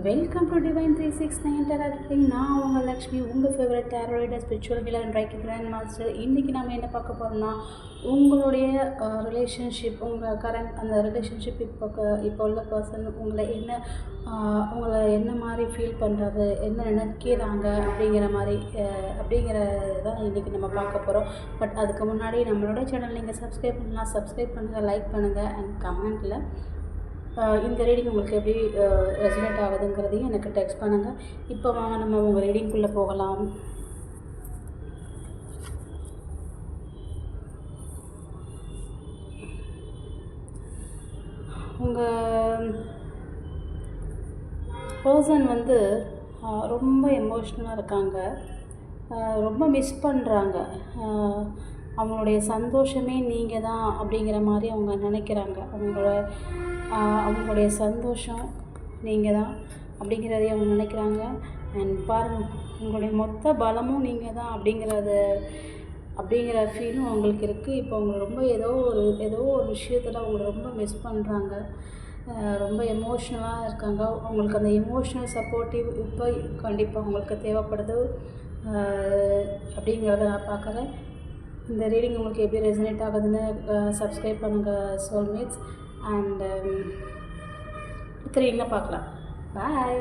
Welcome to divine 369 interacting. நான் உங்கள் லக்ஷ்மி, உங்கள் favourite tarot reader, spiritual healer and reiki grand master. இன்றைக்கி நம்ம என்ன பார்க்க போகிறோம்னா, உங்களுடைய ரிலேஷன்ஷிப், உங்கள் கரண்ட் அந்த ரிலேஷன்ஷிப் இப்போ உள்ள பர்சன் உங்களை என்ன மாதிரி ஃபீல் பண்ணுறது, என்ன நினைக்கிறாங்க அப்படிங்கிறது தான் இன்றைக்கி நம்ம பார்க்க போகிறோம். பட் அதுக்கு முன்னாடி நம்மளோட சேனல் நீங்கள் சப்ஸ்கிரைப் பண்ணலாம், சப்ஸ்கிரைப் பண்ணுங்கள், லைக் பண்ணுங்கள் அண்ட் கமெண்ட்டில் இந்த ரீடிங் உங்களுக்கு எப்படி ரெசனேட் ஆகுதுங்கிறதையும் எனக்கு டெக்ஸ்ட் பண்ணுங்கள். இப்போ வாங்க நம்ம உங்கள் ரீடிங்குள்ளே போகலாம். உங்கள் பர்சன் ரொம்ப எமோஷ்னலாக இருக்காங்க, ரொம்ப மிஸ் பண்ணுறாங்க. அவங்களுடைய சந்தோஷமே நீங்கள் தான் அப்படிங்கிற மாதிரி அவங்க நினைக்கிறாங்க. அவங்களுடைய சந்தோஷம் நீங்கள் தான் அப்படிங்கிறதையும் அவங்க நினைக்கிறாங்க. அண்ட் பாருங்கள், உங்களுடைய மொத்த பலமும் நீங்கள் தான் அப்படிங்கிற ஃபீலும் அவங்களுக்கு இருக்குது. இப்போ அவங்க ரொம்ப ஏதோ ஒரு விஷயத்தில் அவங்க ரொம்ப மிஸ் பண்ணுறாங்க, ரொம்ப எமோஷ்னலாக இருக்காங்க. அவங்களுக்கு அந்த எமோஷ்னல் சப்போர்ட்டிவ் இப்போ கண்டிப்பாக அவங்களுக்கு தேவைப்படுது அப்படிங்கிறத நான் பார்க்குறேன். இந்த ரீடிங் உங்களுக்கு எப்படி ரெசனேட் ஆகுதுன்னு சப்ஸ்கிரைப் பண்ணுங்கள் சோல்மேட்ஸ். அண்ட் அடுத்த ரீடிங்கில் பார்க்கலாம். பாய்.